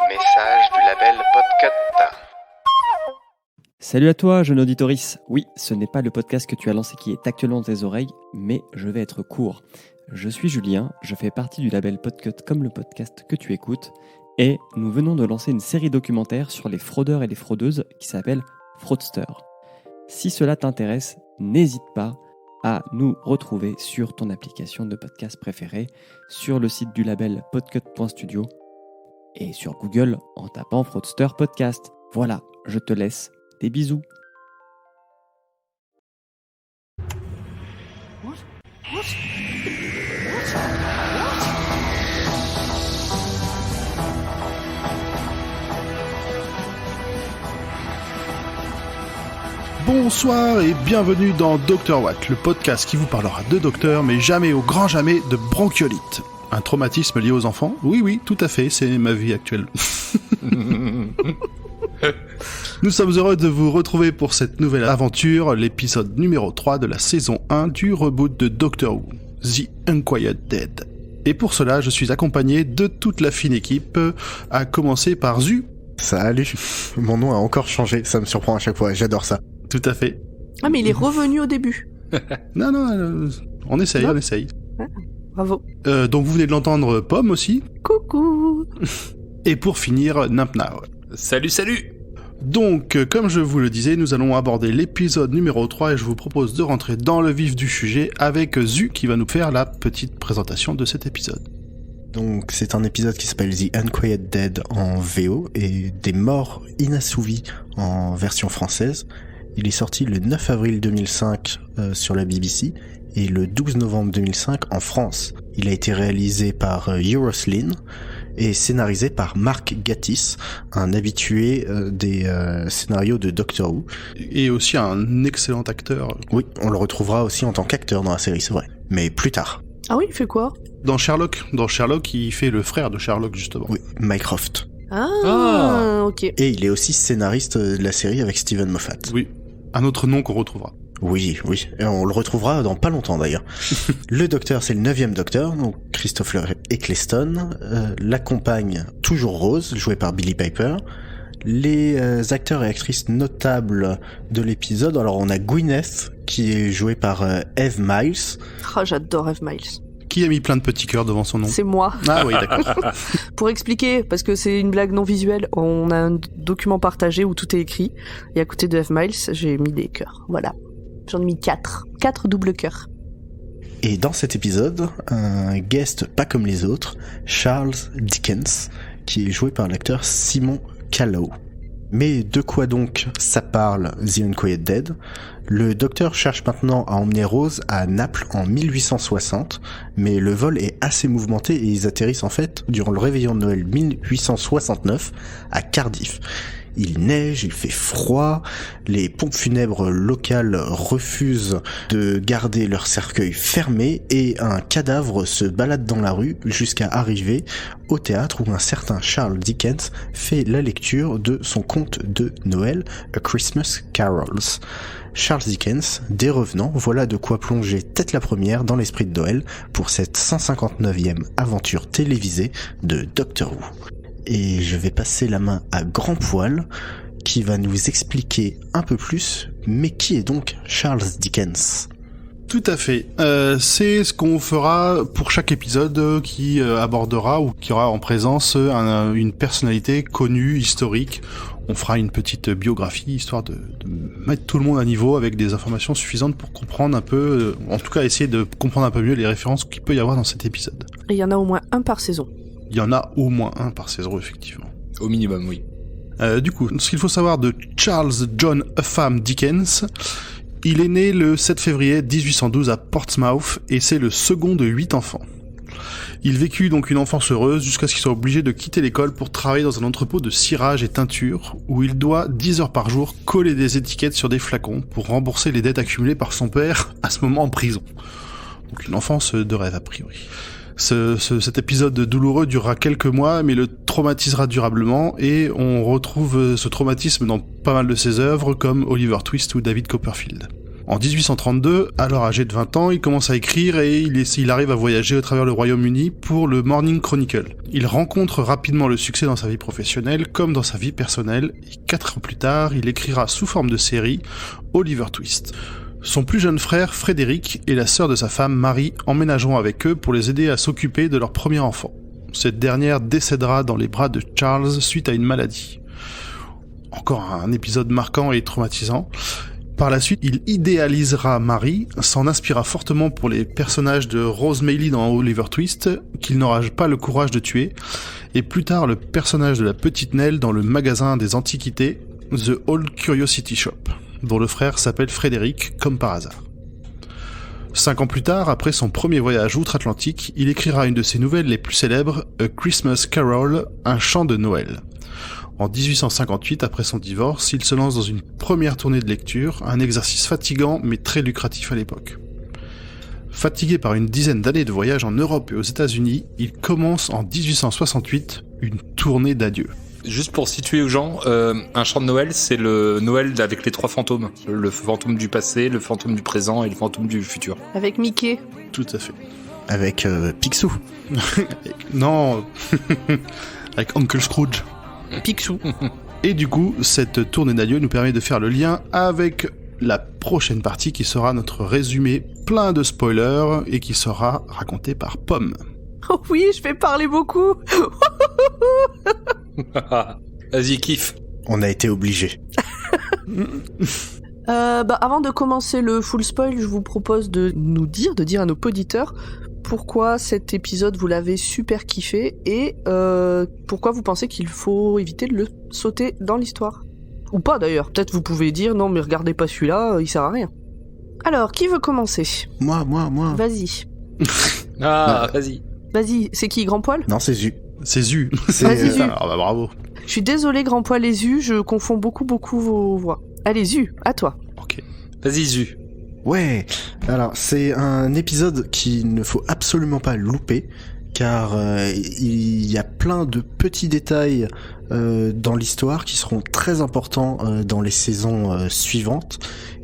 Message du label Podcut. Salut à toi, jeune auditorice. Oui, ce n'est pas le podcast que tu as lancé qui est actuellement dans tes oreilles, mais je vais être court. Je suis Julien, je fais partie du label Podcut comme le podcast que tu écoutes, et nous venons de lancer une série documentaire sur les fraudeurs et les fraudeuses qui s'appelle Fraudster. Si cela t'intéresse, n'hésite pas à nous retrouver sur ton application de podcast préférée, sur le site du label podcut.studio et sur Google en tapant Fraudster Podcast. Voilà, je te laisse. Des bisous. Bonsoir et bienvenue dans Dr Watt, le podcast qui vous parlera de docteur, mais jamais au grand jamais de bronchiolite. Un traumatisme lié aux enfants ? Oui, tout à fait, c'est ma vie actuelle. Nous sommes heureux de vous retrouver pour cette nouvelle aventure, l'épisode numéro 3 de la saison 1 du reboot de Doctor Who, The Unquiet Dead. Et pour cela, je suis accompagné de toute la fine équipe, à commencer par Zu. Salut, mon nom a encore changé, ça me surprend à chaque fois, j'adore ça. Tout à fait. Ah mais il est revenu au début. Non, on essaye. Ah, bravo. Donc vous venez de l'entendre, Pomme aussi. Coucou. Et pour finir, Nampnao. Salut. Donc, comme je vous le disais, nous allons aborder l'épisode numéro 3 et je vous propose de rentrer dans le vif du sujet avec Zu qui va nous faire la petite présentation de cet épisode. Donc c'est un épisode qui s'appelle The Unquiet Dead en VO et Des morts inassouvis en version française. Il est sorti le 9 avril 2005 sur la BBC et le 12 novembre 2005 en France. Il a été réalisé par Euroslin et scénarisé par Mark Gatiss, un habitué des scénarios de Doctor Who. Et aussi un excellent acteur. Oui, on le retrouvera aussi en tant qu'acteur dans la série, c'est vrai, mais plus tard. Ah oui, il fait quoi ? Dans Sherlock, il fait le frère de Sherlock, justement. Oui, Mycroft. Ok. Et il est aussi scénariste de la série avec Steven Moffat. Oui, un autre nom qu'on retrouvera. Oui, et on le retrouvera dans pas longtemps d'ailleurs. Le docteur, c'est le 9e docteur, donc Christopher Eccleston. L'accompagne toujours Rose, jouée par Billie Piper. Les acteurs et actrices notables de l'épisode, alors on a Gwyneth, qui est jouée par Eve Miles. Oh, j'adore Eve Miles. Qui a mis plein de petits cœurs devant son nom ? C'est moi. Ah oui, d'accord. Pour expliquer, parce que c'est une blague non visuelle, on a un document partagé où tout est écrit, et à côté de Eve Miles, j'ai mis des cœurs. Voilà. J'en ai mis 4. 4 doubles cœurs. Et dans cet épisode, un guest pas comme les autres, Charles Dickens, qui est joué par l'acteur Simon Callow. Mais de quoi donc ça parle, The Unquiet Dead ? Le docteur cherche maintenant à emmener Rose à Naples en 1860, mais le vol est assez mouvementé et ils atterrissent en fait durant le réveillon de Noël 1869 à Cardiff. Il neige, il fait froid, les pompes funèbres locales refusent de garder leur cercueil fermé et un cadavre se balade dans la rue jusqu'à arriver au théâtre où un certain Charles Dickens fait la lecture de son conte de Noël, A Christmas Carols. Charles Dickens, des revenants, voilà de quoi plonger tête la première dans l'esprit de Noël pour cette 159e aventure télévisée de Doctor Who. Et je vais passer la main à Grand Poil, qui va nous expliquer un peu plus, mais qui est donc Charles Dickens ? Tout à fait. C'est ce qu'on fera pour chaque épisode qui abordera ou qui aura en présence une personnalité connue, historique. On fera une petite biographie, histoire de mettre tout le monde à niveau avec des informations suffisantes pour comprendre un peu, en tout cas essayer de comprendre un peu mieux les références qu'il peut y avoir dans cet épisode. Et il y en a au moins un par saison. Il y en a au moins un par saison, effectivement. Au minimum, oui. Du coup, ce qu'il faut savoir de Charles John Upham Dickens, il est né le 7 février 1812 à Portsmouth et c'est le second de 8 enfants. Il vécut donc une enfance heureuse jusqu'à ce qu'il soit obligé de quitter l'école pour travailler dans un entrepôt de cirage et teinture où il doit 10 heures par jour coller des étiquettes sur des flacons pour rembourser les dettes accumulées par son père à ce moment en prison. Donc une enfance de rêve a priori. Cet épisode douloureux durera quelques mois, mais le traumatisera durablement, et on retrouve ce traumatisme dans pas mal de ses œuvres, comme Oliver Twist ou David Copperfield. En 1832, alors âgé de 20 ans, il commence à écrire et il arrive à voyager à travers le Royaume-Uni pour le Morning Chronicle. Il rencontre rapidement le succès dans sa vie professionnelle comme dans sa vie personnelle, et 4 ans plus tard, il écrira sous forme de série Oliver Twist. Son plus jeune frère, Frédéric, et la sœur de sa femme, Marie, emménageront avec eux pour les aider à s'occuper de leur premier enfant. Cette dernière décédera dans les bras de Charles suite à une maladie. Encore un épisode marquant et traumatisant. Par la suite, il idéalisera Marie, s'en inspira fortement pour les personnages de Rose Maylie dans Oliver Twist, qu'il n'aura pas le courage de tuer, et plus tard le personnage de la petite Nell dans le magasin des antiquités, The Old Curiosity Shop, dont le frère s'appelle Frédéric, comme par hasard. 5 ans plus tard, après son premier voyage outre-Atlantique, il écrira une de ses nouvelles les plus célèbres, A Christmas Carol, un chant de Noël. En 1858, après son divorce, il se lance dans une première tournée de lecture, un exercice fatigant mais très lucratif à l'époque. Fatigué par une dizaine d'années de voyage en Europe et aux États-Unis, il commence en 1868 une tournée d'adieu. Juste pour situer aux gens, un chant de Noël, c'est le Noël avec les 3 fantômes. Le fantôme du passé, le fantôme du présent et le fantôme du futur. Avec Mickey. Tout à fait. Avec Picsou. Non, avec Uncle Scrooge. Picsou. Et du coup, cette tournée d'adieu nous permet de faire le lien avec la prochaine partie qui sera notre résumé plein de spoilers et qui sera raconté par Pomme. Oh oui, je vais parler beaucoup. Vas-y, kiffe. On a été obligés. Avant de commencer le full spoil, je vous propose de dire à nos auditeurs pourquoi cet épisode vous l'avez super kiffé et pourquoi vous pensez qu'il faut éviter de le sauter dans l'histoire. Ou pas d'ailleurs, peut-être vous pouvez dire non mais regardez pas celui-là, il sert à rien. Alors, qui veut commencer ? Moi. Vas-y. Vas-y. Vas-y, c'est qui, Grand Poil ? Non, c'est Zu. C'est Zu. Vas-y, Zu. Ah bah bravo. Je suis désolée, Grand Poil et Zu, je confonds beaucoup vos voix. Allez, Zu, à toi. Ok. Vas-y, Zu. Ouais, alors c'est un épisode qu'il ne faut absolument pas louper, car il y a plein de petits détails dans l'histoire qui seront très importants dans les saisons suivantes,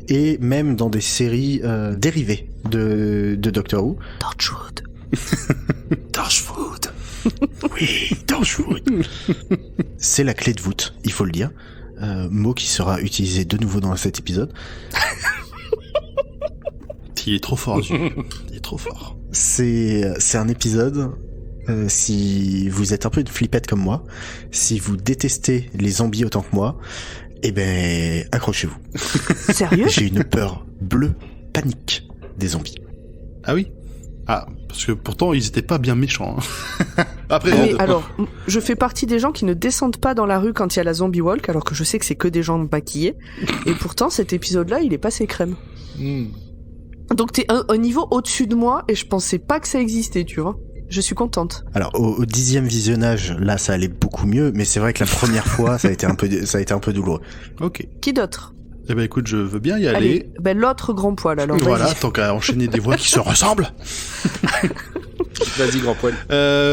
et même dans des séries dérivées de Doctor Who. Torchwood. Torchwood. Oui, Torchwood. C'est la clé de voûte, il faut le dire. Mot qui sera utilisé de nouveau dans cet épisode. Il est trop fort, Zu. Il est trop fort. C'est un épisode, si vous êtes un peu une flippette comme moi, si vous détestez les zombies autant que moi, eh ben, accrochez-vous. Sérieux ? J'ai une peur bleue, panique des zombies. Ah oui ? Ah, parce que pourtant, ils étaient pas bien méchants. Hein. Après, Mais alors, je fais partie des gens qui ne descendent pas dans la rue quand il y a la zombie walk, alors que je sais que c'est que des gens maquillés. Et pourtant, cet épisode-là, il est passé crème. Donc t'es un niveau au-dessus de moi et je pensais pas que ça existait, tu vois. Je suis contente. Alors au 10e visionnage, là ça allait beaucoup mieux, mais c'est vrai que la première fois ça a été un peu douloureux. Ok. Qui d'autre ? Eh ben écoute, je veux bien y aller. Allez, ben l'autre Grand Poil alors. Voilà, vas-y. tant qu'à enchaîner des voix qui se ressemblent. Vas-y, Grand Poil.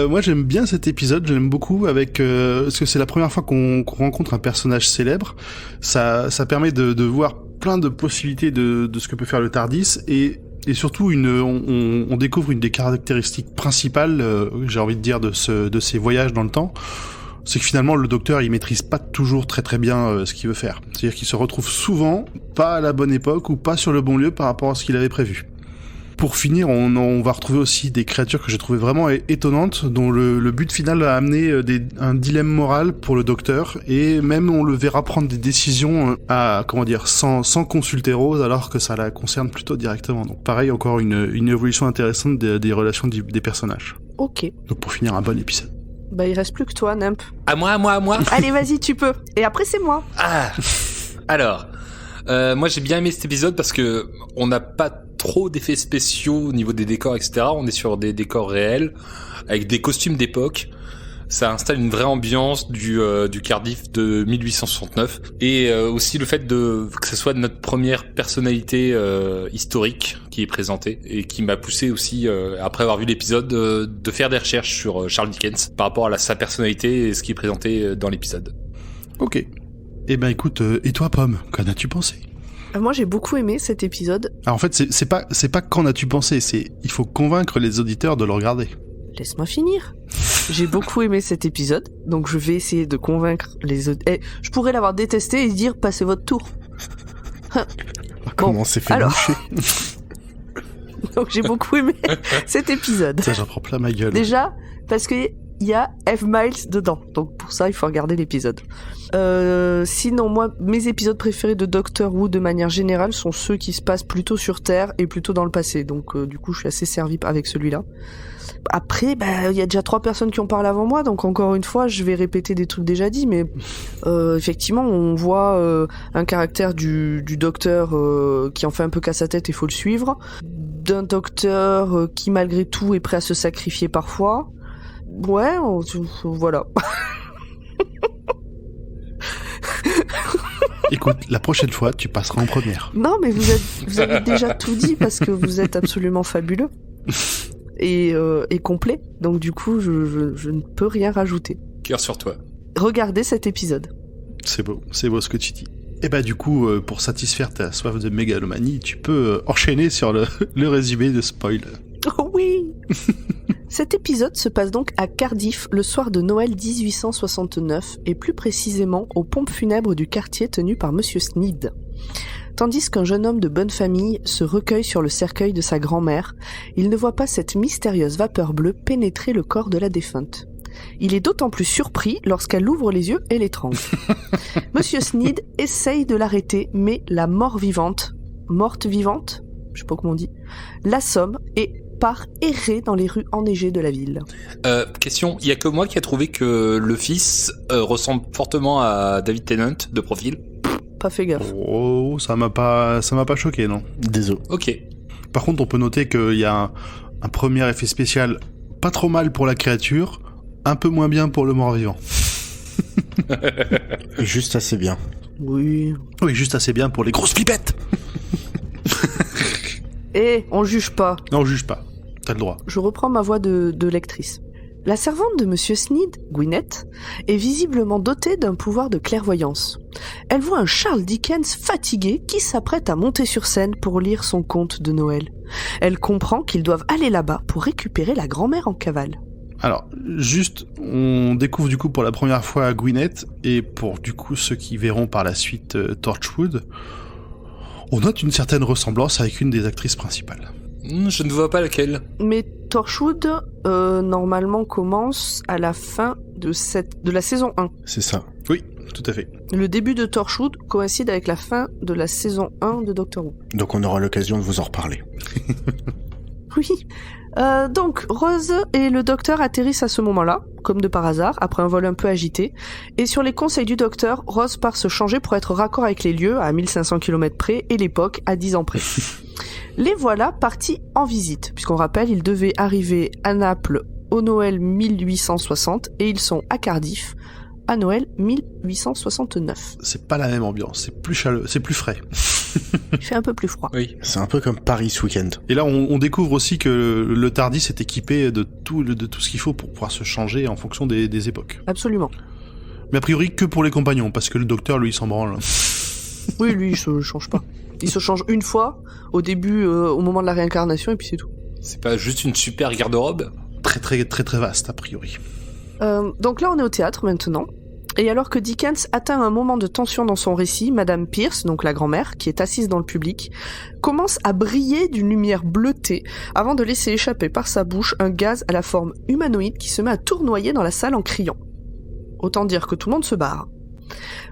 Moi j'aime bien cet épisode, je l'aime beaucoup avec parce que c'est la première fois qu'on rencontre un personnage célèbre. Ça permet de voir plein de possibilités de ce que peut faire le TARDIS et surtout on découvre une des caractéristiques principales, j'ai envie de dire, de ces voyages dans le temps. C'est que finalement le docteur il maîtrise pas toujours très bien ce qu'il veut faire. C'est-à-dire qu'il se retrouve souvent pas à la bonne époque ou pas sur le bon lieu par rapport à ce qu'il avait prévu. Pour finir, on va retrouver aussi des créatures que j'ai trouvées vraiment étonnantes, dont le but final a amené un dilemme moral pour le docteur, et même on le verra prendre des décisions sans consulter Rose, alors que ça la concerne plutôt directement. Donc pareil, encore une évolution intéressante des relations des personnages. Ok. Donc pour finir, un bon épisode. Bah il reste plus que toi, Nimp. À moi. Allez, vas-y, tu peux. Et après c'est moi. Ah. Alors, moi j'ai bien aimé cet épisode parce que on n'a pas trop d'effets spéciaux au niveau des décors, etc. On est sur des décors réels avec des costumes d'époque. Ça installe une vraie ambiance du Cardiff de 1869 et aussi le fait que ce soit notre première personnalité historique qui est présentée et qui m'a poussé aussi après avoir vu l'épisode de faire des recherches sur Charles Dickens par rapport à sa personnalité et ce qui est présenté dans l'épisode. Ok. Eh ben écoute, et toi Pomme, qu'en as-tu pensé ? Moi, j'ai beaucoup aimé cet épisode. Alors, en fait, c'est pas qu'en as-tu pensé, il faut convaincre les auditeurs de le regarder. Laisse-moi finir. J'ai beaucoup aimé cet épisode, donc je vais essayer de convaincre les autres. Je pourrais l'avoir détesté et dire passez votre tour. Comment on s'est fait alors. boucher. Donc j'ai beaucoup aimé cet épisode. Ça, j'en prends plein ma gueule. Déjà, parce qu'il y a F-Miles dedans, donc pour ça il faut regarder l'épisode. Sinon, moi, mes épisodes préférés de Doctor Who de manière générale sont ceux qui se passent plutôt sur Terre et plutôt dans le passé, donc du coup je suis assez servi avec celui-là. Après, il y a déjà 3 personnes qui ont parlé avant moi, donc encore une fois, je vais répéter des trucs déjà dits, mais effectivement, on voit un caractère du docteur qui en fait un peu casse sa tête et faut le suivre, d'un docteur qui malgré tout est prêt à se sacrifier parfois. Ouais, voilà. Écoute, la prochaine fois, tu passeras en première. Non, mais vous avez déjà tout dit parce que vous êtes absolument fabuleux. Et complet. Donc du coup, je ne peux rien rajouter. Cœur sur toi. Regardez cet épisode. C'est beau ce que tu dis. Et du coup, pour satisfaire ta soif de mégalomanie, tu peux enchaîner sur le résumé de spoil. Oh oui. Cet épisode se passe donc à Cardiff le soir de Noël 1869 et plus précisément aux pompes funèbres du quartier tenues par Monsieur Sneed. Tandis qu'un jeune homme de bonne famille se recueille sur le cercueil de sa grand-mère, il ne voit pas cette mystérieuse vapeur bleue pénétrer le corps de la défunte. Il est d'autant plus surpris lorsqu'elle ouvre les yeux et l'étrangle. Monsieur Sneed essaye de l'arrêter, mais la morte vivante, je sais pas comment on dit, l'assomme et part errer dans les rues enneigées de la ville. Question, il y a que moi qui a trouvé que le fils ressemble fortement à David Tennant de profil. Pas fait gaffe. Oh, ça m'a pas choqué, non. Désolé. Ok. Par contre, on peut noter qu'il y a un premier effet spécial pas trop mal pour la créature, un peu moins bien pour le mort-vivant. Juste assez bien. Oui. Oui, juste assez bien pour les grosses flipettes. On juge pas. Non, on juge pas. T'as le droit. Je reprends ma voix de lectrice. La servante de Monsieur Sneed, Gwyneth, est visiblement dotée d'un pouvoir de clairvoyance. Elle voit un Charles Dickens fatigué qui s'apprête à monter sur scène pour lire son conte de Noël. Elle comprend qu'ils doivent aller là-bas pour récupérer la grand-mère en cavale. Alors, juste, on découvre du coup pour la première fois Gwyneth, et pour du coup ceux qui verront par la suite Torchwood, on note une certaine ressemblance avec une des actrices principales. Je ne vois pas laquelle. Mais Torchwood, normalement, commence à la fin de la saison 1. C'est ça. Oui, tout à fait. Le début de Torchwood coïncide avec la fin de la saison 1 de Doctor Who. Donc on aura l'occasion de vous en reparler. Oui. Donc, Rose et le docteur atterrissent à ce moment-là, comme de par hasard, après un vol un peu agité. Et sur les conseils du docteur, Rose part se changer pour être raccord avec les lieux, à 1500 km près, et l'époque, à 10 ans près. Les voilà partis en visite, puisqu'on rappelle, ils devaient arriver à Naples au Noël 1860, et ils sont à Cardiff à Noël 1869. C'est pas la même ambiance, c'est plus chaleureux, c'est plus frais. Il fait un peu plus froid. Oui. C'est un peu comme Paris ce week-end. Et là, on découvre aussi que le TARDIS est équipé de tout ce qu'il faut pour pouvoir se changer en fonction des époques. Absolument. Mais a priori que pour les compagnons, parce que le docteur, lui, il s'en branle. Oui, lui, il se change pas. Il se change une fois, au début, au moment de la réincarnation, et puis c'est tout. C'est pas juste une super garde-robe ? Très très très très vaste, a priori. Donc là, on est au théâtre maintenant. Et alors que Dickens atteint un moment de tension dans son récit, Madame Pierce, donc la grand-mère, qui est assise dans le public, commence à briller d'une lumière bleutée avant de laisser échapper par sa bouche un gaz à la forme humanoïde qui se met à tournoyer dans la salle en criant. Autant dire que tout le monde se barre.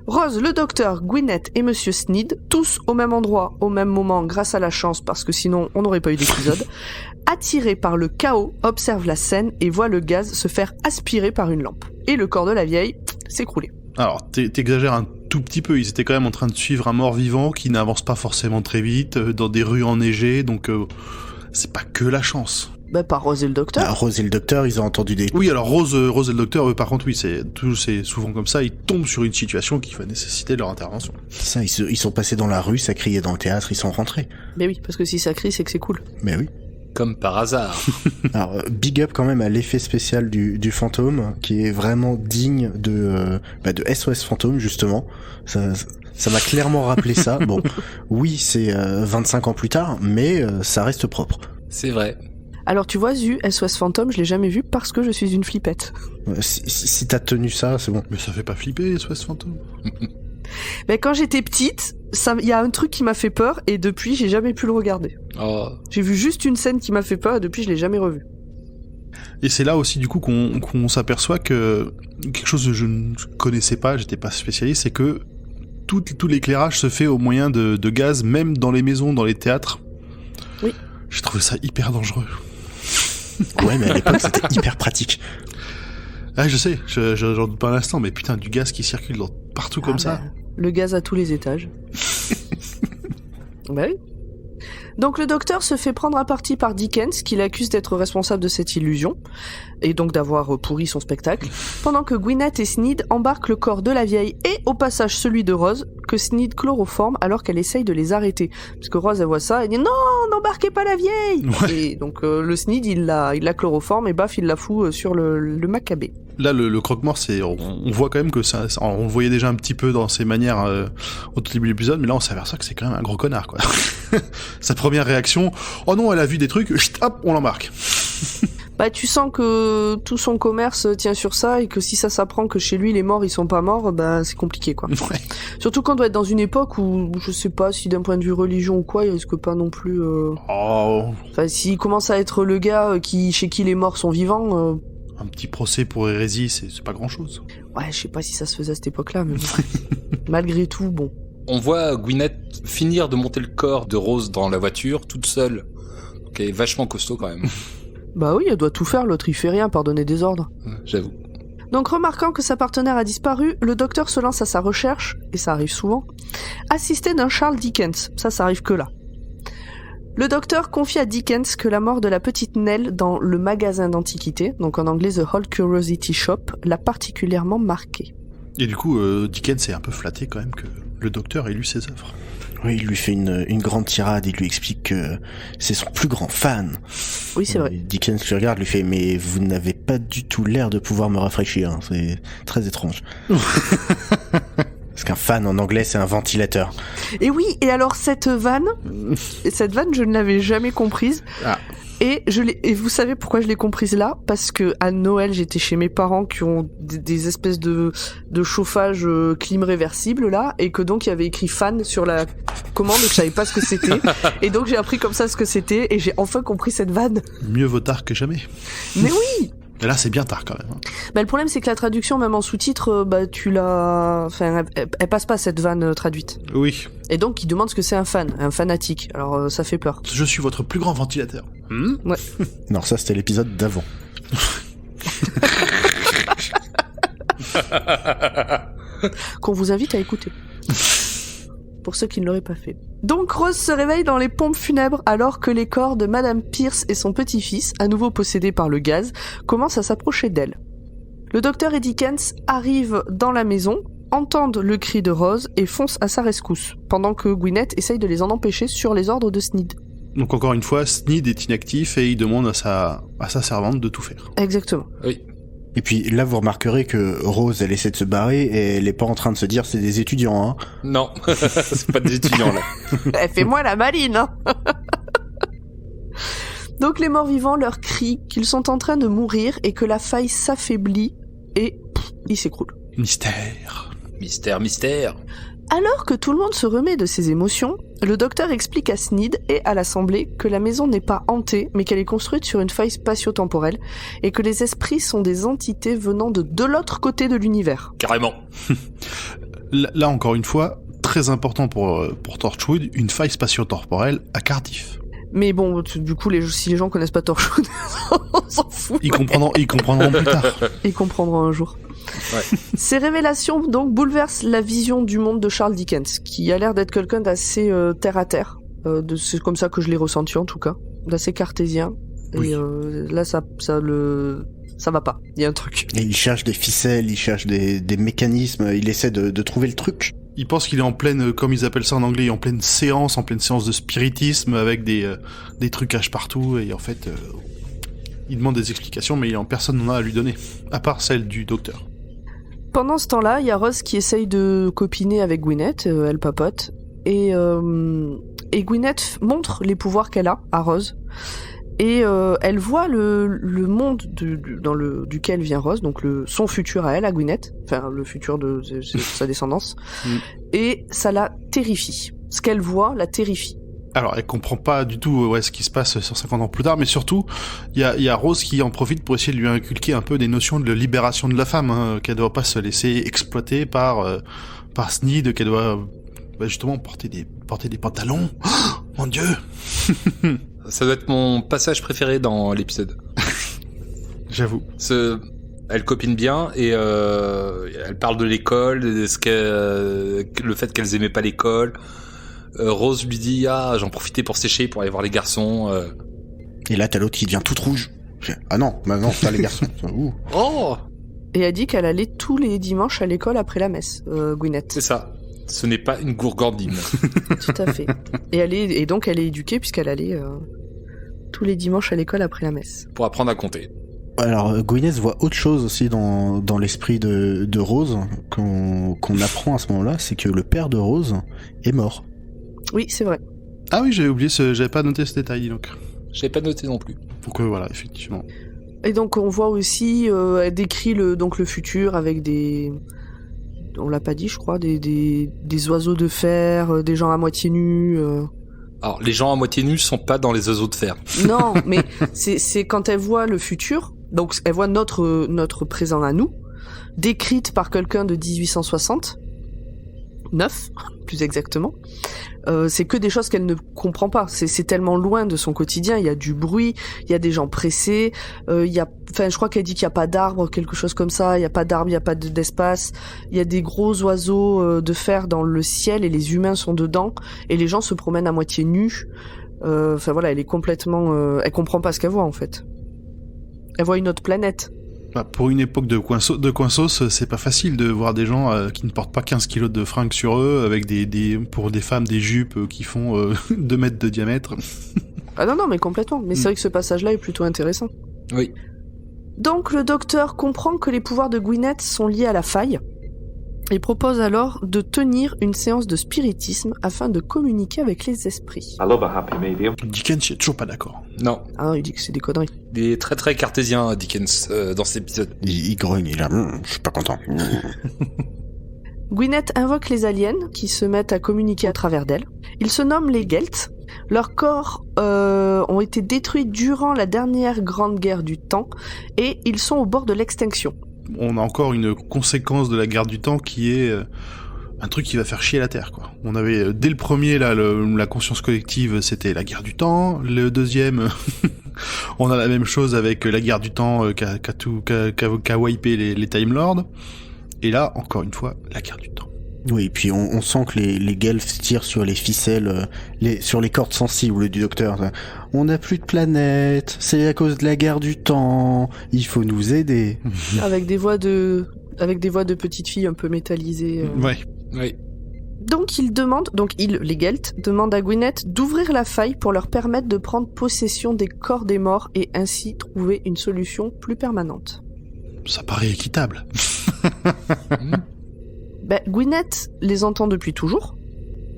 Rose, le docteur, Gwyneth et Monsieur Sneed, tous au même endroit, au même moment, grâce à la chance, parce que sinon on n'aurait pas eu d'épisode, attirés par le chaos, observent la scène et voient le gaz se faire aspirer par une lampe. Et le corps de la vieille s'écrouler. Alors, t'exagères un tout petit peu, ils étaient quand même en train de suivre un mort-vivant qui n'avance pas forcément très vite, dans des rues enneigées, donc c'est pas que la chance. Bah, pas Rose et le docteur. Ah, Rose et le docteur, ils ont entendu des... Oui, alors Rose et le docteur, eux, par contre, oui, c'est souvent comme ça, ils tombent sur une situation qui va nécessiter leur intervention. Ça, ils sont passés dans la rue, ça criait dans le théâtre, ils sont rentrés. Mais oui, parce que si ça crie, c'est que c'est cool. Mais oui. Comme par hasard. Alors, big up quand même à l'effet spécial du fantôme, qui est vraiment digne de SOS Fantôme, justement. Ça m'a clairement rappelé ça. Bon, oui, c'est 25 ans plus tard, mais ça reste propre. C'est vrai. Alors tu vois, Zu, SOS Fantôme, je l'ai jamais vu parce que je suis une flippette. Si t'as tenu ça, c'est bon. Mais ça fait pas flipper, SOS Fantôme. Mais quand j'étais petite, il y a un truc qui m'a fait peur et depuis j'ai jamais pu le regarder. Oh. J'ai vu juste une scène qui m'a fait peur et depuis je l'ai jamais revu. Et c'est là aussi du coup qu'on s'aperçoit que quelque chose que je ne connaissais pas, j'étais pas spécialiste, c'est que tout l'éclairage se fait au moyen de gaz, même dans les maisons, dans les théâtres. Oui. J'ai trouvé ça hyper dangereux. Ouais, mais à l'époque c'était hyper pratique. Ah, je sais, j'en doute pas un instant, mais putain, du gaz qui circule partout comme ça. Le gaz à tous les étages. Bah oui. Donc le docteur se fait prendre à partie par Dickens, qui l'accuse d'être responsable de cette illusion, et donc d'avoir pourri son spectacle, pendant que Gwyneth et Sneed embarquent le corps de la vieille et au passage celui de Rose, que Sneed chloroforme alors qu'elle essaye de les arrêter. Parce que Rose elle voit ça, elle dit « Non, n'embarquez pas la vieille !» Ouais. Et donc le Sneed il la chloroforme et baf il la fout sur le macabé. Là, le croque-mort, on voit quand même que on le voyait déjà un petit peu dans ses manières au tout début de l'épisode, mais là on s'aperçoit que c'est quand même un gros connard, quoi. Sa première réaction, oh non, elle a vu des trucs, chut, hop, on l'embarque. Bah tu sens que tout son commerce tient sur ça et que si ça s'apprend que chez lui les morts ils sont pas morts, bah c'est compliqué quoi. Ouais. Surtout qu'on doit être dans une époque où je sais pas si d'un point de vue religion ou quoi, il risque pas non plus. Oh, Enfin s'il commence à être le gars chez qui les morts sont vivants. un petit procès pour hérésie, c'est pas grand-chose. Ouais, je sais pas si ça se faisait à cette époque-là, mais bon. Malgré tout, bon. On voit Gwyneth finir de monter le corps de Rose dans la voiture, toute seule. Donc elle est vachement costaud quand même. Bah oui, elle doit tout faire, l'autre il fait rien par donner des ordres. J'avoue. Donc remarquant que sa partenaire a disparu, le docteur se lance à sa recherche, et ça arrive souvent, assisté d'un Charles Dickens, ça arrive que là. Le docteur confie à Dickens que la mort de la petite Nell dans le magasin d'antiquités, donc en anglais The Old Curiosity Shop, l'a particulièrement marqué. Et du coup, Dickens est un peu flatté quand même que le docteur ait lu ses œuvres. Oui, il lui fait une grande tirade, il lui explique que c'est son plus grand fan. Oui, c'est vrai. Et Dickens le regarde, lui fait « Mais vous n'avez pas du tout l'air de pouvoir me rafraîchir, hein. C'est très étrange. » Parce qu'un fan en anglais, c'est un ventilateur. Et oui, et alors cette vanne, je ne l'avais jamais comprise. Ah. Et vous savez pourquoi je l'ai comprise là? Parce que à Noël, j'étais chez mes parents qui ont des espèces de chauffage clim réversible là, et que donc il y avait écrit fan sur la commande et que je savais pas ce que c'était. Et donc j'ai appris comme ça ce que c'était et j'ai enfin compris cette vanne. Mieux vaut tard que jamais. Mais oui! Mais là, c'est bien tard quand même. Hein. Bah, le problème, c'est que la traduction, même en sous-titre, elle passe pas cette vanne traduite. Oui. Et donc, il demande ce que c'est un fanatique. Alors, ça fait peur. Je suis votre plus grand ventilateur. Ouais. Non, ça c'était l'épisode d'avant. Qu'on vous invite à écouter. Pour ceux qui ne l'auraient pas fait. Donc Rose se réveille dans les pompes funèbres alors que les corps de Madame Pierce et son petit-fils, à nouveau possédés par le gaz, commencent à s'approcher d'elle. Le docteur et Dickens arrivent dans la maison, entendent le cri de Rose et foncent à sa rescousse, pendant que Gwyneth essaye de les en empêcher sur les ordres de Sneed. Donc encore une fois, Sneed est inactif et il demande à sa servante de tout faire. Exactement. Oui. Et puis là, vous remarquerez que Rose, elle essaie de se barrer et elle est pas en train de se dire c'est des étudiants, hein. Non, c'est pas des étudiants là. Fais-moi la maline, hein. Donc les morts-vivants leur crient qu'ils sont en train de mourir et que la faille s'affaiblit et ils s'écroulent. Mystère. Mystère, mystère. Alors que tout le monde se remet de ses émotions, le docteur explique à Sneed et à l'assemblée que la maison n'est pas hantée, mais qu'elle est construite sur une faille spatio-temporelle, et que les esprits sont des entités venant de l'autre côté de l'univers. Carrément. Là, encore une fois, très important pour Torchwood, une faille spatio-temporelle à Cardiff. Mais bon, du coup, si les gens connaissent pas Torchwood, on s'en fout. Ils comprendront plus tard. Ils comprendront un jour. Ouais. Ces révélations donc bouleversent la vision du monde de Charles Dickens, qui a l'air d'être quelqu'un d'assez terre à terre. C'est comme ça que je l'ai ressenti en tout cas, d'assez cartésien. Oui. Et là, ça va pas. Il y a un truc. Et il cherche des ficelles, il cherche des mécanismes, il essaie de trouver le truc. Il pense qu'il est en pleine, comme ils appellent ça en anglais, en pleine séance de spiritisme avec des trucages partout et en fait, il demande des explications mais personne n'en a à lui donner, à part celle du docteur. Pendant ce temps-là, il y a Rose qui essaye de copiner avec Gwyneth, elle papote, et Gwyneth montre les pouvoirs qu'elle a à Rose. Et elle voit le monde duquel vient Rose, donc son futur à elle, à Gwyneth, enfin le futur de sa descendance, et ça la terrifie. Ce qu'elle voit la terrifie. Alors, elle comprend pas du tout ce qui se passe 150 ans plus tard, mais surtout, il y a Rose qui en profite pour essayer de lui inculquer un peu des notions de libération de la femme, hein, qu'elle doit pas se laisser exploiter par Sneed, qu'elle doit justement porter des pantalons. Oh, mon Dieu. Ça doit être mon passage préféré dans l'épisode. J'avoue. Elle copine bien et elle parle de l'école, le fait qu'elles aimaient pas l'école. Rose lui dit j'en profitais pour sécher, pour aller voir les garçons. Et là t'as l'autre qui devient toute rouge. Ah non, maintenant t'as les garçons. Ouh. Oh. Et elle dit qu'elle allait tous les dimanches à l'école après la messe, Gwyneth. C'est ça. Ce n'est pas une gourgandine. Tout à fait. Et donc elle est éduquée puisqu'elle allait tous les dimanches à l'école après la messe. Pour apprendre à compter. Alors Gwyneth voit autre chose aussi dans l'esprit de Rose qu'on apprend à ce moment-là, c'est que le père de Rose est mort. Oui, c'est vrai. Ah oui, j'avais oublié, j'avais pas noté ce détail, donc. J'avais pas noté non plus. Donc voilà, effectivement. Et donc on voit aussi, elle décrit le futur avec des... On l'a pas dit, je crois, des oiseaux de fer, des gens à moitié nus. Alors, les gens à moitié nus sont pas dans les oiseaux de fer. Non, mais c'est quand elle voit le futur, donc elle voit notre présent à nous, décrite par quelqu'un de 1860, 9, plus exactement. C'est que des choses qu'elle ne comprend pas. C'est tellement loin de son quotidien. Il y a du bruit, il y a des gens pressés. Je crois qu'elle dit qu'il y a pas d'arbres, quelque chose comme ça. Il y a pas d'arbres, il y a pas d'espace. Il y a des gros oiseaux de fer dans le ciel et les humains sont dedans. Et les gens se promènent à moitié nus. Voilà, elle est complètement. Elle comprend pas ce qu'elle voit en fait. Elle voit une autre planète. Pour une époque de coinsos, c'est pas facile de voir des gens qui ne portent pas 15 kilos de fringues sur eux, avec pour des femmes des jupes qui font 2 mètres de diamètre. Ah non, mais complètement. Mais c'est vrai que ce passage-là est plutôt intéressant. Oui. Donc le docteur comprend que les pouvoirs de Gwyneth sont liés à la faille et propose alors de tenir une séance de spiritisme afin de communiquer avec les esprits. I love a happy medium. Dickens, il est toujours pas d'accord. Non. Ah, il dit que c'est des conneries. Il est très très cartésien, Dickens, dans cet épisode. Il grogne, il a... je suis pas content. Gwyneth invoque les aliens qui se mettent à communiquer à travers d'elle. Ils se nomment les Gelt. Leurs corps ont été détruits durant la dernière grande guerre du temps et ils sont au bord de l'extinction. On a encore une conséquence de la guerre du temps qui est un truc qui va faire chier la Terre, quoi. On avait dès le premier là la conscience collective, c'était la guerre du temps. Le deuxième, on a la même chose avec la guerre du temps qu'a wipé les Time Lords. Et là, encore une fois, la guerre du temps. Oui, puis on sent que les Guelfs tirent sur les ficelles, sur les cordes sensibles du docteur. On n'a plus de planète, c'est à cause de la guerre du temps, il faut nous aider. Avec des voix de petites filles un peu métallisées. Ouais. Oui. Donc les Gelt demandent à Gwyneth d'ouvrir la faille pour leur permettre de prendre possession des corps des morts et ainsi trouver une solution plus permanente. Ça paraît équitable. Gwyneth les entend depuis toujours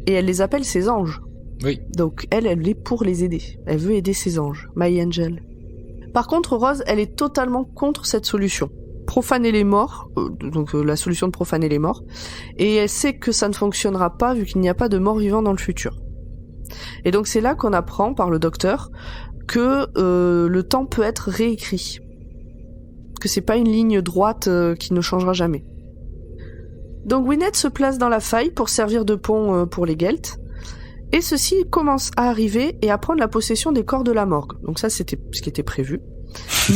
et elle les appelle ses anges. Oui. Donc elle est pour les aider. Elle veut aider ses anges. My angel. Par contre, Rose, elle est totalement contre cette solution. Profaner les morts, la solution de profaner les morts, et elle sait que ça ne fonctionnera pas vu qu'il n'y a pas de morts vivants dans le futur. Et donc c'est là qu'on apprend par le docteur que le temps peut être réécrit. Que c'est pas une ligne droite qui ne changera jamais. Donc Gwyneth se place dans la faille pour servir de pont pour les Gelt, et ceux-ci commencent à arriver et à prendre la possession des corps de la morgue. Donc ça c'était ce qui était prévu.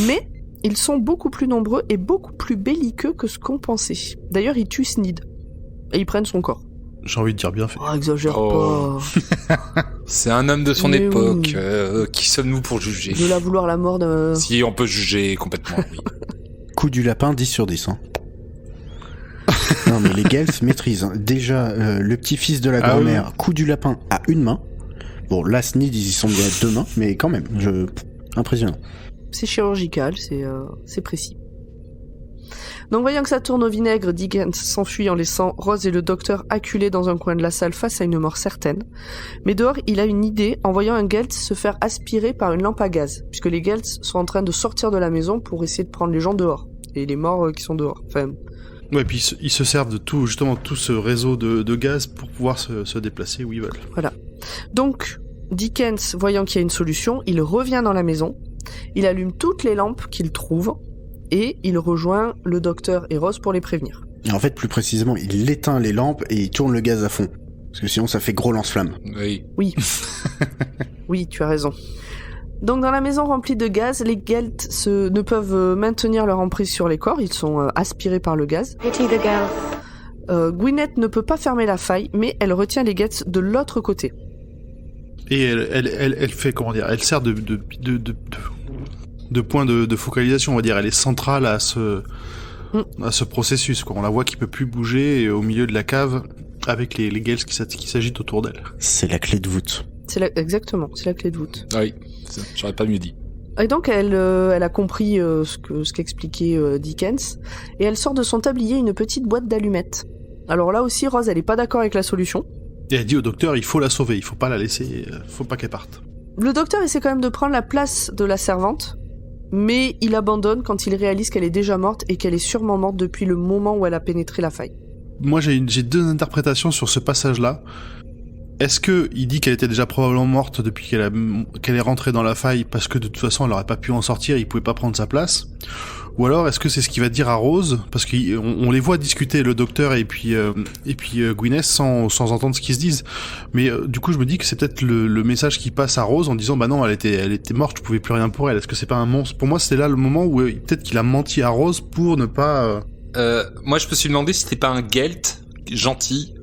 Mais ils sont beaucoup plus nombreux et beaucoup plus belliqueux que ce qu'on pensait. D'ailleurs ils tuent Sneed, et ils prennent son corps. J'ai envie de dire bien fait. Oh, exagère pas. C'est un homme de son Mais époque. oui. Qui sommes-nous pour juger? De la vouloir la mort de... Si, on peut juger complètement, oui. Coup du lapin, 10 sur 10. Hein. Non, mais les Gels maîtrisent. Hein. Déjà, le petit-fils de la grand-mère, coup du lapin à une main. Bon, là, Sneed, ils y sont bien à deux mains, mais quand même, impressionnant. C'est chirurgical, c'est précis. Donc voyant que ça tourne au vinaigre, Dickens s'enfuit en laissant Rose et le docteur acculés dans un coin de la salle face à une mort certaine. Mais dehors, il a une idée en voyant un Gelt se faire aspirer par une lampe à gaz, puisque les Gelts sont en train de sortir de la maison pour essayer de prendre les gens dehors, et les morts qui sont dehors. Enfin... Ouais, puis ils se servent de tout ce réseau de gaz pour pouvoir se déplacer où ils veulent. Voilà. Donc, Dickens, voyant qu'il y a une solution, il revient dans la maison, il allume toutes les lampes qu'il trouve, et il rejoint le docteur et Rose pour les prévenir. Et en fait, plus précisément, il éteint les lampes et il tourne le gaz à fond. Parce que sinon, ça fait gros lance-flamme. Oui. Oui. Oui, tu as raison. Donc, dans la maison remplie de gaz, les Gelts ne peuvent maintenir leur emprise sur les corps. Ils sont aspirés par le gaz. Gwyneth ne peut pas fermer la faille, mais elle retient les Gelts de l'autre côté. Et elle fait, comment dire, elle sert de point de focalisation, on va dire. Elle est centrale à ce processus, quoi. On la voit qui peut plus bouger au milieu de la cave avec les Gels qui s'agitent autour d'elle. C'est la clé de voûte. Exactement, c'est la clé de voûte. Ah oui, j'aurais pas mieux dit. Et donc elle a compris ce qu'expliquait Dickens, et elle sort de son tablier une petite boîte d'allumettes. Alors là aussi, Rose, elle est pas d'accord avec la solution. Et elle dit au docteur, il faut la sauver, il faut pas la laisser, faut pas qu'elle parte. Le docteur essaie quand même de prendre la place de la servante, mais il abandonne quand il réalise qu'elle est déjà morte et qu'elle est sûrement morte depuis le moment où elle a pénétré la faille. Moi, j'ai deux interprétations sur ce passage-là. Est-ce que il dit qu'elle était déjà probablement morte depuis qu'elle est rentrée dans la faille parce que de toute façon elle aurait pas pu en sortir, il pouvait pas prendre sa place? Ou alors est-ce que c'est ce qu'il va dire à Rose, parce qu'on les voit discuter, le docteur et puis Gwyneth sans entendre ce qu'ils se disent. Mais du coup je me dis que c'est peut-être le message qui passe à Rose en disant bah non, elle était morte, je pouvais plus rien pour elle. Est-ce que c'est pas un monstre? Pour moi c'était là le moment où peut-être qu'il a menti à Rose pour ne pas. Moi je me suis demandé si c'était pas un Gelt gentil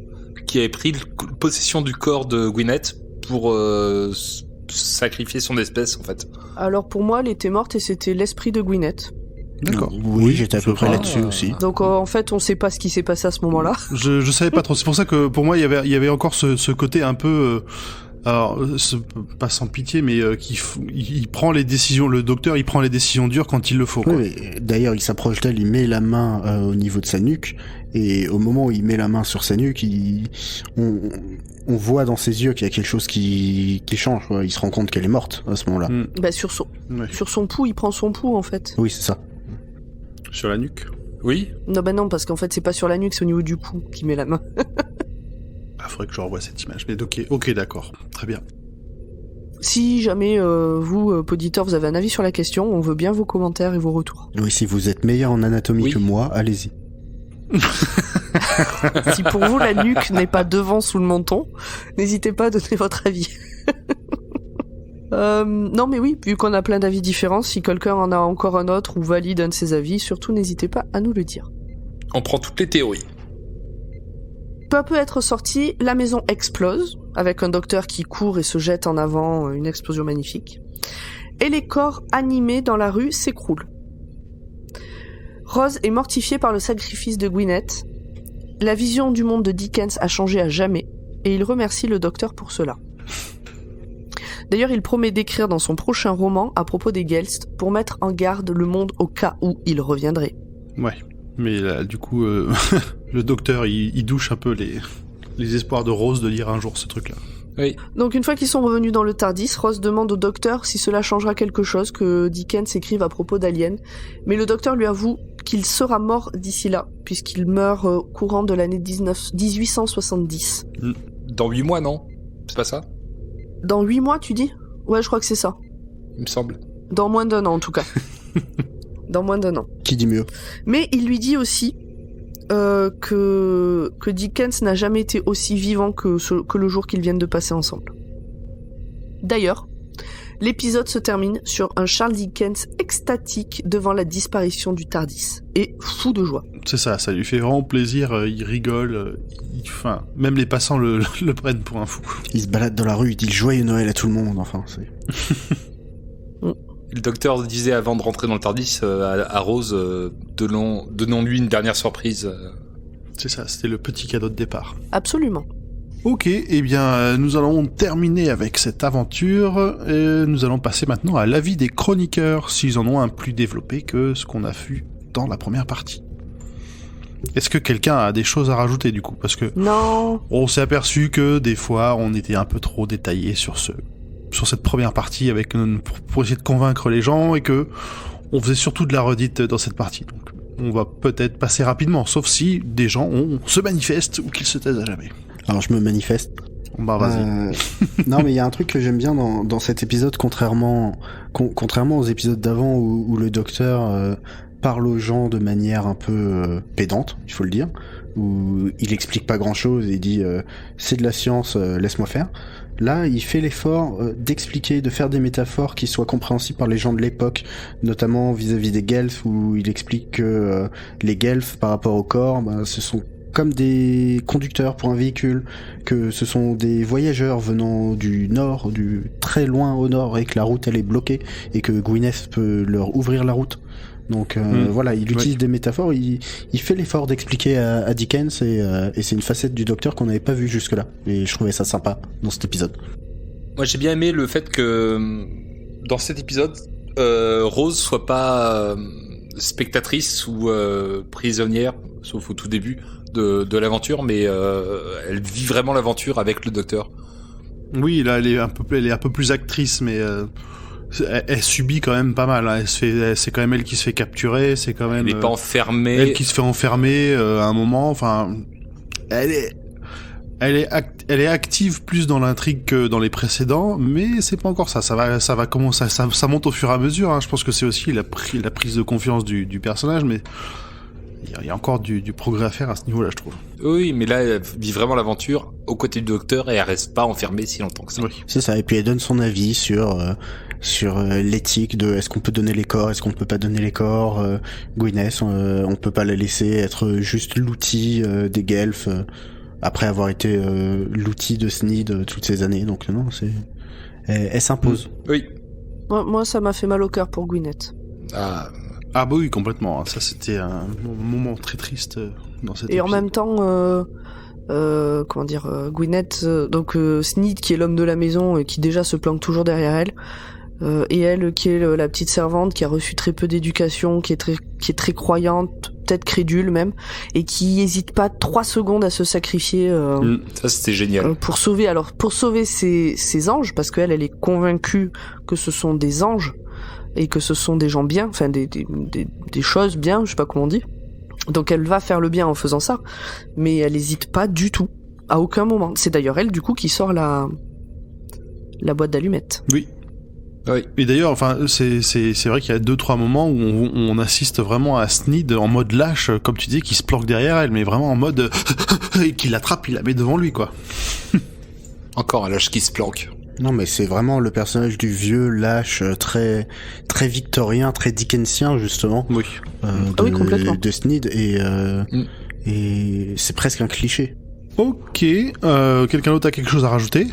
qui avait pris possession du corps de Gwyneth pour sacrifier son espèce en fait. Alors pour moi elle était morte et c'était l'esprit de Gwyneth. D'accord. Oui, j'étais à peu près là-dessus aussi. Donc en fait on sait pas ce qui s'est passé à ce moment-là. Je savais pas trop. C'est pour ça que pour moi il y avait encore ce côté un peu alors pas sans pitié, mais il prend les décisions. Le docteur il prend les décisions dures quand il le faut, quoi. Oui, d'ailleurs il s'approche d'elle, il met la main au niveau de sa nuque, et au moment où il met la main sur sa nuque, on voit dans ses yeux qu'il y a quelque chose qui change, quoi. Il se rend compte qu'elle est morte à ce moment-là. Bah sur son pouls, il prend son pouls en fait. Oui, c'est ça. Sur la nuque. Oui. Non bah non, parce qu'en fait c'est pas sur la nuque, c'est au niveau du cou qu'il met la main. Ah, faudrait que je revoie cette image. Mais ok, d'accord, très bien. Si jamais vous, auditeurs, vous avez un avis sur la question, on veut bien vos commentaires et vos retours. Oui, si vous êtes meilleur en anatomie que moi, allez-y. Si pour vous la nuque n'est pas devant sous le menton, n'hésitez pas à donner votre avis. Non mais oui, vu qu'on a plein d'avis différents, si quelqu'un en a encore un autre ou valide un de ses avis, surtout n'hésitez pas à nous le dire. On prend toutes les théories. Peu à peu être sorti, la maison explose, avec un docteur qui court et se jette en avant, une explosion magnifique. Et les corps animés dans la rue s'écroulent. Rose est mortifiée par le sacrifice de Gwyneth. La vision du monde de Dickens a changé à jamais, et il remercie le docteur pour cela. D'ailleurs, il promet d'écrire dans son prochain roman à propos des Gelts pour mettre en garde le monde au cas où il reviendrait. Ouais, mais là, du coup, le docteur, il douche un peu les espoirs de Rose de lire un jour ce truc-là. Oui. Donc une fois qu'ils sont revenus dans le TARDIS, Rose demande au docteur si cela changera quelque chose que Dickens écrive à propos d'Alien, mais le docteur lui avoue qu'il sera mort d'ici là, puisqu'il meurt courant de l'année 1870. Dans 8 mois, non? C'est pas ça? Dans 8 mois, tu dis? Ouais, je crois que c'est ça. Il me semble. Dans moins d'un an, en tout cas. Dans moins d'un an. Qui dit mieux? Mais il lui dit aussi que Dickens n'a jamais été aussi vivant que le jour qu'ils viennent de passer ensemble. D'ailleurs, l'épisode se termine sur un Charles Dickens extatique devant la disparition du TARDIS et fou de joie. C'est ça lui fait vraiment plaisir, il rigole, enfin, même les passants le prennent pour un fou. Il se balade dans la rue, il dit joyeux Noël à tout le monde, enfin, c'est... Le docteur disait avant de rentrer dans le TARDIS à Rose, donnons-lui une dernière surprise C'est ça, c'était le petit cadeau de départ. Absolument. Ok, eh bien, nous allons terminer avec cette aventure, et nous allons passer maintenant à l'avis des chroniqueurs, s'ils en ont un plus développé que ce qu'on a vu dans la première partie. Est-ce que quelqu'un a des choses à rajouter du coup? Parce que Non. on s'est aperçu que des fois, on était un peu trop détaillé sur cette première partie avec pour essayer de convaincre les gens, et que on faisait surtout de la redite dans cette partie. Donc, on va peut-être passer rapidement, sauf si des gens se manifestent ou qu'ils se taisent à jamais. Alors je me manifeste. Bah vas-y. Non, mais il y a un truc que j'aime bien dans cet épisode, contrairement aux épisodes d'avant où le docteur parle aux gens de manière un peu pédante, il faut le dire, où il explique pas grand-chose et il dit c'est de la science, laisse-moi faire. Là, il fait l'effort d'expliquer, de faire des métaphores qui soient compréhensibles par les gens de l'époque, notamment vis-à-vis des Guelfs, où il explique que les Guelfs, par rapport au corps, ce sont comme des conducteurs pour un véhicule, que ce sont des voyageurs venant du nord, du très loin au nord, et que la route elle est bloquée, et que Gwyneth peut leur ouvrir la route. Donc voilà, il utilise des métaphores, il fait l'effort d'expliquer à Dickens, et c'est une facette du docteur qu'on n'avait pas vue jusque-là. Et je trouvais ça sympa dans cet épisode. Moi j'ai bien aimé le fait que dans cet épisode, Rose soit pas spectatrice ou prisonnière, sauf au tout début de l'aventure, mais elle vit vraiment l'aventure avec le docteur. Oui, là, elle est un peu plus actrice, mais elle subit quand même pas mal. Hein. C'est quand même elle qui se fait capturer, c'est quand même. Elle est pas enfermée. Elle qui se fait enfermer à un moment. Enfin, elle est active plus dans l'intrigue que dans les précédents, mais c'est pas encore ça. Ça va commencer, ça monte au fur et à mesure. Hein. Je pense que c'est aussi la prise de confiance du personnage, mais il y a encore du progrès à faire à ce niveau-là, je trouve. Oui, mais là, elle vit vraiment l'aventure aux côtés du docteur et elle reste pas enfermée si longtemps que ça. Oui. C'est ça, et puis elle donne son avis sur l'éthique de est-ce qu'on peut donner les corps, est-ce qu'on peut pas donner les corps. Gwyneth, on peut pas la laisser être juste l'outil des Guelfs après avoir été l'outil de Sneed toutes ces années. Donc non, elle s'impose. Oui. Moi, ça m'a fait mal au cœur pour Gwyneth. Ah bah oui, complètement. Ça, c'était un moment très triste dans cet épisode. Et en même temps, Gwyneth, donc Sneed qui est l'homme de la maison et qui déjà se planque toujours derrière elle, et elle qui est la petite servante qui a reçu très peu d'éducation, qui est très croyante, peut-être crédule même, et qui hésite pas 3 secondes à se sacrifier. Ça c'était génial. Pour sauver ses anges, parce qu'elle est convaincue que ce sont des anges et que ce sont des gens bien, enfin des choses bien, je sais pas comment on dit. Donc elle va faire le bien en faisant ça, mais elle hésite pas du tout, à aucun moment. C'est d'ailleurs elle du coup qui sort la boîte d'allumettes. Oui. Oui. Et d'ailleurs, enfin, c'est vrai qu'il y a 2-3 moments où on assiste vraiment à Sneed en mode lâche, comme tu dis, qui se planque derrière elle, mais vraiment en mode et qui l'attrape, il la met devant lui, quoi. Encore un lâche qui se planque. Non, mais c'est vraiment le personnage du vieux lâche, très très victorien, très dickensien justement. Oui. Oui, complètement. De Sneed, et c'est presque un cliché. Ok. Quelqu'un d'autre a quelque chose à rajouter?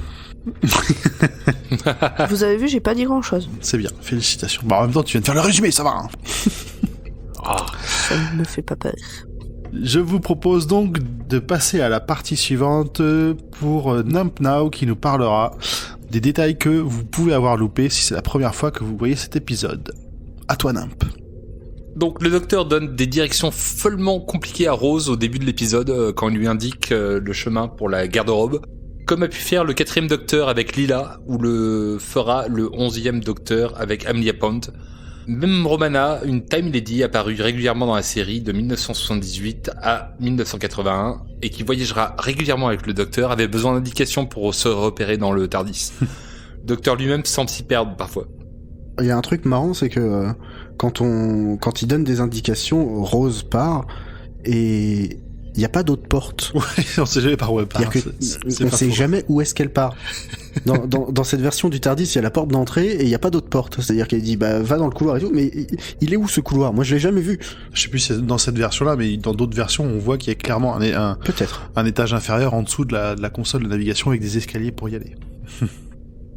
Vous avez vu, j'ai pas dit grand chose. C'est bien, félicitations. Bah en même temps, tu viens de faire le résumé, ça va. Hein. Ça ne me fait pas peur. Je vous propose donc de passer à la partie suivante pour Nump Now, qui nous parlera des détails que vous pouvez avoir loupés si c'est la première fois que vous voyez cet épisode. À toi, Nump. Donc le docteur donne des directions follement compliquées à Rose au début de l'épisode quand il lui indique le chemin pour la garde-robe, comme a pu faire le 4e docteur avec Lila, ou le fera le 11e docteur avec Amelia Pond. Même Romana, une Time Lady apparue régulièrement dans la série de 1978 à 1981 et qui voyagera régulièrement avec le docteur, avait besoin d'indications pour se repérer dans le TARDIS. Le docteur lui-même semble s'y perdre parfois. Il y a un truc marrant, c'est que quand il donne des indications, Rose part et il n'y a pas d'autre porte. Ouais, on sait jamais par où elle part. On sait jamais où est-ce qu'elle part. Dans cette version du TARDIS, il y a la porte d'entrée et il n'y a pas d'autre porte. C'est-à-dire qu'elle dit, va dans le couloir et tout, mais il est où ce couloir? Moi, je l'ai jamais vu. Je sais plus si c'est dans cette version-là, mais dans d'autres versions, on voit qu'il y a clairement peut-être un étage inférieur en dessous de la console de navigation avec des escaliers pour y aller.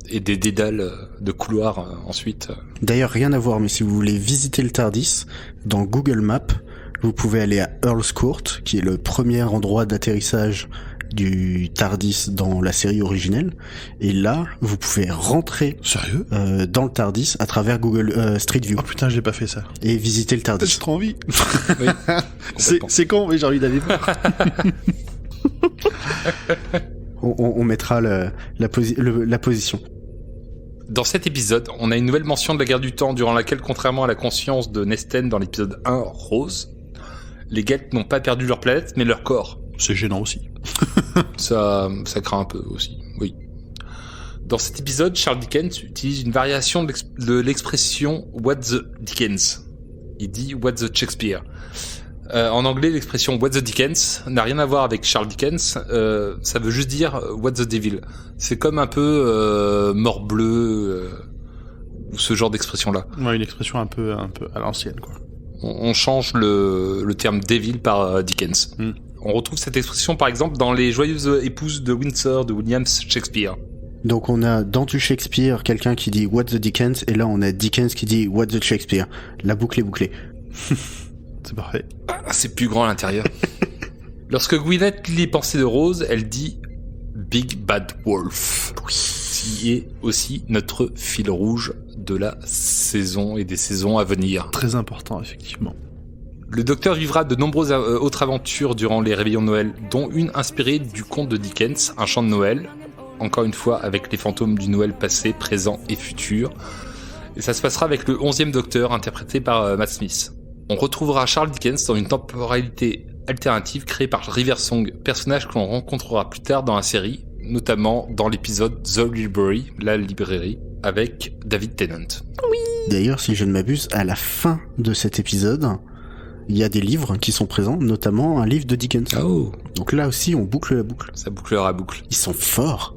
Et des dédales de couloirs ensuite. D'ailleurs, rien à voir, mais si vous voulez visiter le TARDIS, dans Google Maps, vous pouvez aller à Earl's Court, qui est le premier endroit d'atterrissage du TARDIS dans la série originelle. Et là, vous pouvez rentrer Sérieux? dans le TARDIS à travers Google Street View Oh putain, j'ai pas fait ça. et visiter le J'ai TARDIS. trop envie. Oui, complètement. C'est con, mais j'ai envie d'aller voir. On mettra la position. Dans cet épisode, on a une nouvelle mention de la guerre du temps durant laquelle, contrairement à la conscience de Nesten dans l'épisode 1, Rose, les Geth n'ont pas perdu leur planète, mais leur corps. C'est gênant aussi. Ça craint un peu aussi, oui. Dans cet épisode, Charles Dickens utilise une variation de l'expression « What the Dickens ». Il dit « What the Shakespeare ». En anglais, l'expression « What the Dickens » n'a rien à voir avec Charles Dickens, ça veut juste dire « What the Devil ». C'est comme un peu morbleu, ou ce genre d'expression-là. Ouais, une expression un peu à l'ancienne, quoi. On change le terme devil par Dickens. On retrouve cette expression par exemple dans Les Joyeuses Épouses de Windsor de William Shakespeare. Donc on a dans du Shakespeare quelqu'un qui dit What the Dickens, et là on a Dickens qui dit What the Shakespeare. La boucle est bouclée. C'est parfait. Ah, c'est plus grand à l'intérieur. Lorsque Gwyneth lit les pensées de Rose, elle dit Big Bad Wolf. Qui est aussi notre fil rouge de la saison et des saisons à venir. Très important, effectivement. Le Docteur vivra de nombreuses autres aventures durant les réveillons de Noël, dont une inspirée du conte de Dickens, Un chant de Noël, encore une fois avec les fantômes du Noël passé, présent et futur. Et ça se passera avec le 11e Docteur, interprété par Matt Smith. On retrouvera Charles Dickens dans une temporalité alternative créée par Riversong, personnage que l'on rencontrera plus tard dans la série, notamment dans l'épisode The Library, la librairie, avec David Tennant. D'ailleurs, si je ne m'abuse, à la fin de cet épisode, il y a des livres qui sont présents, notamment un livre de Dickens. Oh, Donc là aussi, on boucle la boucle. ça bouclera boucle. Ils sont forts.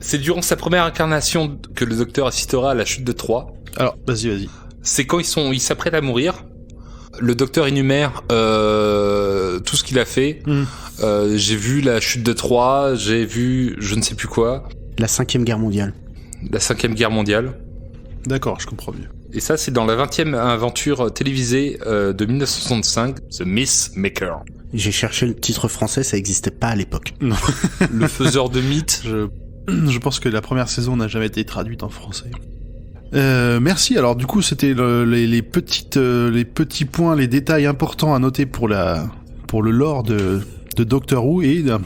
C'est durant sa première incarnation que le Docteur assistera à la chute de Troie. Alors, vas-y. C'est quand ils s'apprêtent à mourir. Le Docteur énumère tout ce qu'il a fait. J'ai vu la chute de Troie, j'ai vu je ne sais plus quoi, La 5e guerre mondiale. la 5e guerre mondiale. D'accord, je comprends mieux. Et ça, c'est dans la 20e aventure télévisée de 1965, The Myth Maker. J'ai cherché le titre français, ça n'existait pas à l'époque. Le faiseur de mythes. Je pense que la première saison n'a jamais été traduite en français. Merci. Alors du coup, c'était les petits points, les détails importants à noter pour le lore de Doctor Who, et un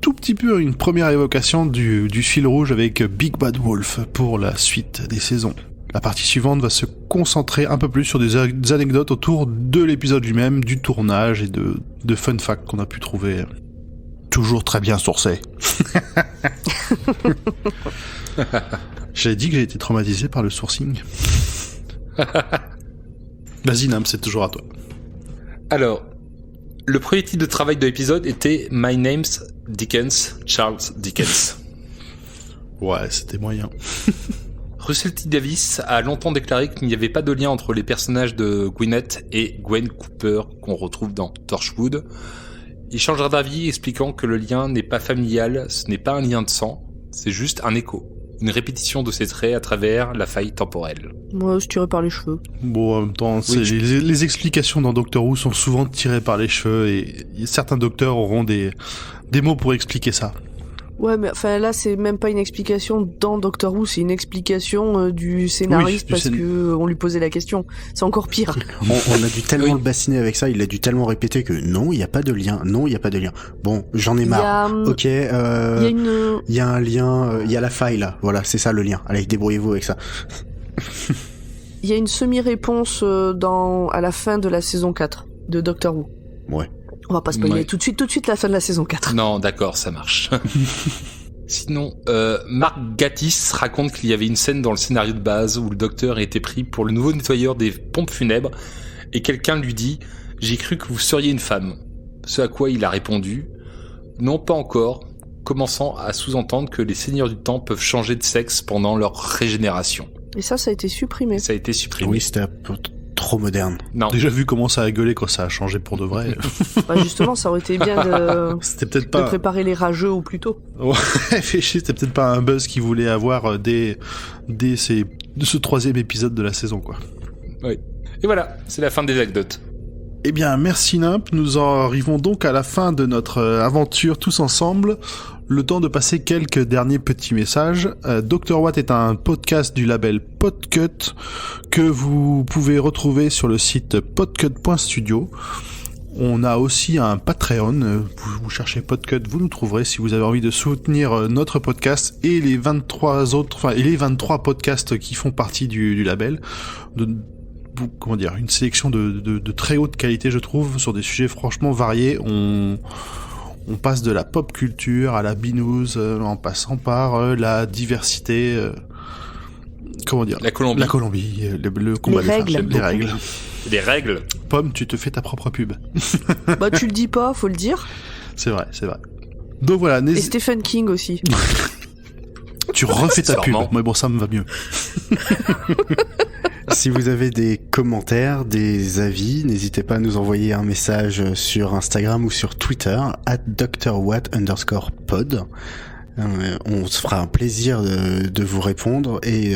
tout petit peu une première évocation du fil rouge avec Big Bad Wolf pour la suite des saisons. La partie suivante va se concentrer un peu plus sur des anecdotes autour de l'épisode lui-même, du tournage et de fun facts qu'on a pu trouver. Toujours très bien sourcés. J'avais dit que j'ai été traumatisé par le sourcing. Vas-y Nam, c'est toujours à toi. Alors, le premier titre de travail de l'épisode était My Name's Dickens, Charles Dickens. Ouais, c'était moyen. Russell T. Davies a longtemps déclaré qu'il n'y avait pas de lien entre les personnages de Gwyneth et Gwen Cooper qu'on retrouve dans Torchwood. Il changera d'avis expliquant que le lien n'est pas familial, ce n'est pas un lien de sang, c'est juste un écho. Une répétition de ses traits à travers la faille temporelle. Moi, je tirais par les cheveux. Bon, en même temps, les explications dans Doctor Who sont souvent tirées par les cheveux, et certains docteurs auront des mots pour expliquer ça. Ouais, mais enfin là, c'est même pas une explication dans Doctor Who, c'est une explication du scénariste parce que on lui posait la question. C'est encore pire. On a dû tellement le bassiner avec ça, il a dû tellement répéter que non, il n'y a pas de lien, non, il n'y a pas de lien. Bon, j'en ai marre. Ok, il y a un lien, il y a la faille là, voilà, c'est ça le lien. Allez, débrouillez-vous avec ça. Il y a une semi-réponse à la fin de la saison 4 de Doctor Who. Ouais. On va pas spoiler tout de suite la fin de la saison 4. Non, d'accord, ça marche. Sinon, Mark Gatiss raconte qu'il y avait une scène dans le scénario de base où le Docteur a été pris pour le nouveau nettoyeur des pompes funèbres et quelqu'un lui dit « J'ai cru que vous seriez une femme ». Ce à quoi il a répondu « Non, pas encore », commençant à sous-entendre que les seigneurs du temps peuvent changer de sexe pendant leur régénération. Et ça a été supprimé. Ça a été supprimé. Oui, c'était un peu trop moderne. Non. Déjà vu comment ça a gueulé quand ça a changé pour de vrai. Bah justement, ça aurait été bien C'était peut-être pas... de préparer les rageux au plus tôt. Ouais, c'était peut-être pas un buzz qu'il voulait avoir dès ce 3e épisode de la saison, quoi. Oui. Et voilà, c'est la fin des anecdotes. Eh bien, merci Nimp. Nous arrivons donc à la fin de notre aventure tous ensemble. Le temps de passer quelques derniers petits messages. Dr Watt est un podcast du label Podcut que vous pouvez retrouver sur le site podcut.studio. On a aussi un Patreon. Vous cherchez Podcut, vous nous trouverez si vous avez envie de soutenir notre podcast et les 23 podcasts qui font partie du label. Une sélection de très haute qualité, je trouve, sur des sujets franchement variés. On passe de la pop culture à la binouze, en passant par la diversité, la Colombie, le combat des femmes, les règles. Des règles. Pomme, tu te fais ta propre pub. Bah tu le dis pas, faut le dire. C'est vrai. Donc voilà. Et Stephen King aussi. Tu refais ta pub, mais bon, ça me va mieux. Si vous avez des commentaires, des avis, n'hésitez pas à nous envoyer un message sur Instagram ou sur Twitter @drwatt_pod. On se fera un plaisir de vous répondre et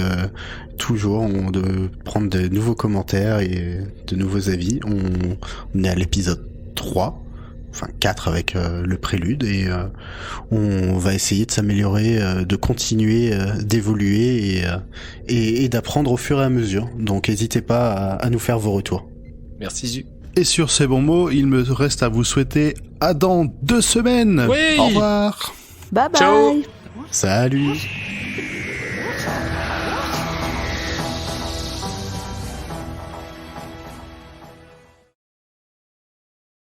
toujours de prendre de nouveaux commentaires et de nouveaux avis. On est à l'épisode 3. Enfin 4 avec le prélude et on va essayer de s'améliorer, de continuer, d'évoluer et d'apprendre au fur et à mesure. Donc n'hésitez pas à nous faire vos retours. Merci Zu. Et sur ces bons mots, il me reste à vous souhaiter à dans 2 semaines. Oui. Au revoir. Bye bye. Ciao. Salut.